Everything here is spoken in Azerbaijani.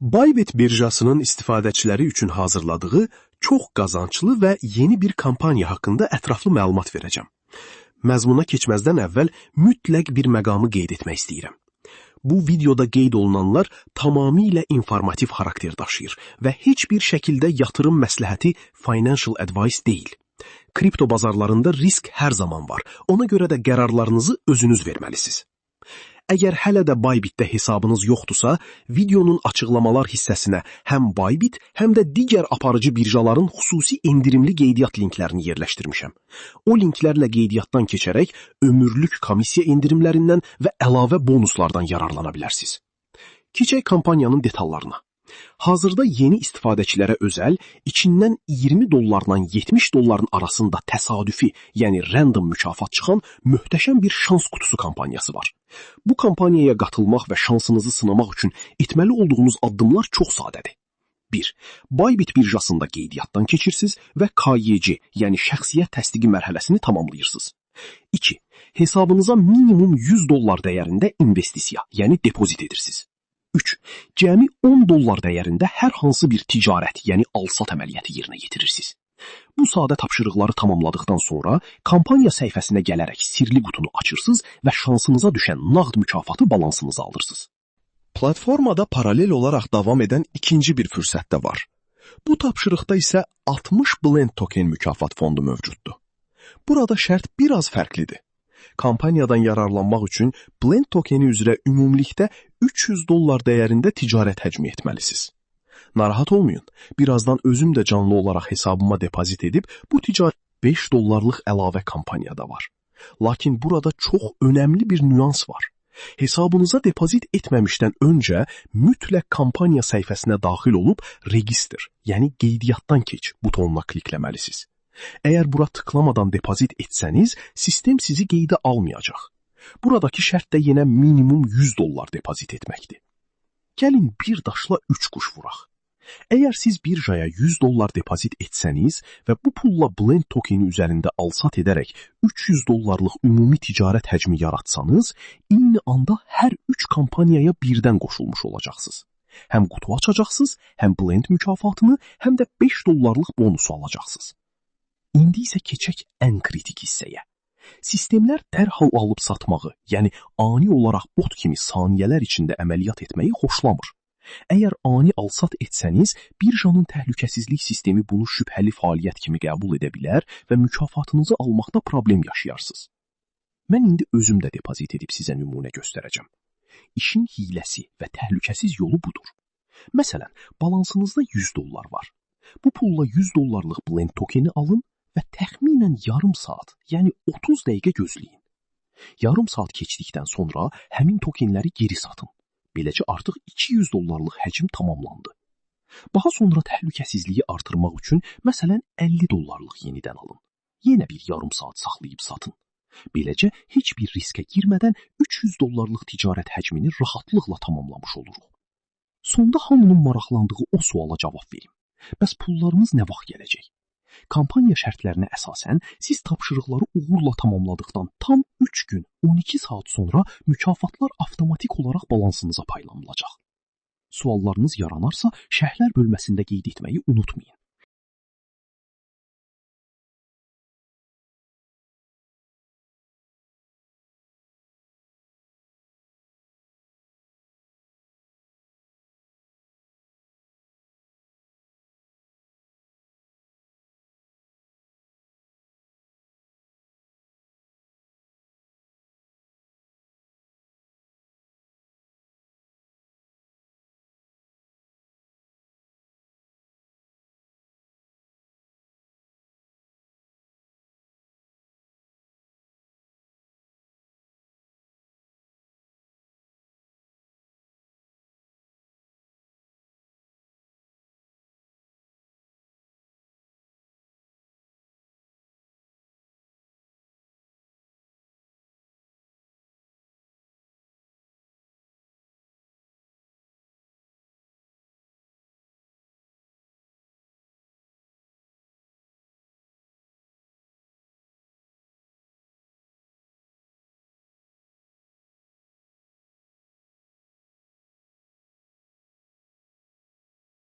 Bybit birjasının istifadəçiləri üçün hazırladığı çox qazanclı və yeni bir kampaniya haqqında ətraflı məlumat verəcəm. Məzmuna keçməzdən əvvəl mütləq bir məqamı qeyd etmək istəyirəm. Bu videoda qeyd olunanlar tamamilə informativ xarakter daşıyır və heç bir şəkildə yatırım məsləhəti financial advice deyil. Kripto bazarlarında risk hər zaman var, ona görə də qərarlarınızı özünüz verməlisiniz. Əgər hələ də Bybitdə hesabınız yoxdursa, videonun açıqlamalar hissəsinə həm Bybit, həm də digər aparıcı birjaların xüsusi endirimli qeydiyyat linklərini yerləşdirmişəm. O linklərlə qeydiyyatdan keçərək ömürlük komissiya endirimlərindən və əlavə bonuslardan yararlana bilərsiniz. Keçək kampaniyanın detallarına. Hazırda yeni istifadəçilərə özəl, içindən $20 $70 arasında təsadüfi, yəni random mükafat çıxan möhtəşəm bir şans kutusu kampanyası var. Bu kampaniyaya qatılmaq və şansınızı sınamaq üçün etməli olduğunuz addımlar çox sadədir. 1. Bybit birjasında qeydiyyatdan keçirsiniz və KYC, yəni şəxsiyyət təsdiqi mərhələsini tamamlayırsınız. 2. Hesabınıza minimum $100 dəyərində investisiya, yəni depozit edirsiniz. 3. Cəmi $10 dəyərində hər hansı bir ticarət, yəni al-sat əməliyyatı yerinə yetirirsiniz. Bu sadə tapşırıqları tamamladıqdan sonra kampaniya səhifəsinə gələrək sirli qutunu açırsınız və şansınıza düşən nağd mükafatı balansınıza alırsınız. Platformada paralel olaraq davam edən ikinci bir fürsət də var. Bu tapşırıqda isə 60 Blend token mükafat fondu mövcuddur. Burada şərt biraz fərqlidir. Kampaniyadan yararlanmaq üçün Blend tokeni üzrə ümumilikdə $300 dəyərində ticarət həcmi etməlisiniz. Narahat olmayın, birazdan özüm də canlı olaraq hesabıma depozit edib, bu ticarət $5 əlavə kampaniyada var. Lakin burada çox önəmli bir nüans var. Hesabınıza depozit etməmişdən öncə mütləq kampaniya səhifəsinə daxil olub register, yəni qeydiyyatdan keç butonuna klikləməlisiniz. Əgər bura tıklamadan depozit etsəniz, sistem sizi qeydə almayacaq. Buradakı şərt də yenə minimum $100 depozit etməkdir. Gəlin bir daşla 3 quş vuraq. Əgər siz birjaya $100 depozit etsəniz və bu pulla Blend tokeni üzərində al-sat edərək $300 ümumi ticarət həcmi yaratsanız, eyni anda hər 3 kampaniyaya birdən qoşulmuş olacaqsınız. Həm qutu açacaqsınız, həm Blend mükafatını, həm də $5 bonusu alacaqsınız. İndi isə keçək ən kritik hissəyə. Sistemlər dərhal alıb satmağı, yəni ani olaraq bot kimi saniyələr içində əməliyyat etməyi xoşlamır. Əgər ani al-sat etsəniz, birjanın təhlükəsizlik sistemi bunu şübhəli fəaliyyət kimi qəbul edə bilər və mükafatınızı almaqda problem yaşayarsınız. Mən indi özüm də depozit edib sizə nümunə göstərəcəm. İşin hiləsi və təhlükəsiz yolu budur. Məsələn, balansınızda $100 var. Bu pulla $100 Blend tokeni alın və təxminən yarım saat, yəni 30 dəqiqə gözləyin. Yarım saat keçdikdən sonra həmin tokenləri geri satın. Beləcə artıq $200 həcm tamamlandı. Daha sonra təhlükəsizliyi artırmaq üçün, məsələn, $50 yenidən alın. Yenə bir yarım saat saxlayıb satın. Beləcə heç bir riskə girmədən $300 ticarət həcmini rahatlıqla tamamlamış oluruq. Sonda hamının maraqlandığı o suala cavab verim. Bəs pullarımız nə vaxt gələcək? Kampaniya şərtlərinə əsasən siz tapşırıqları uğurla tamamladıqdan tam 3 gün 12 saat sonra mükafatlar avtomatik olaraq balansınıza paylanılacaq. Suallarınız yaranarsa şərhlər bölməsində qeyd etməyi unutmayın.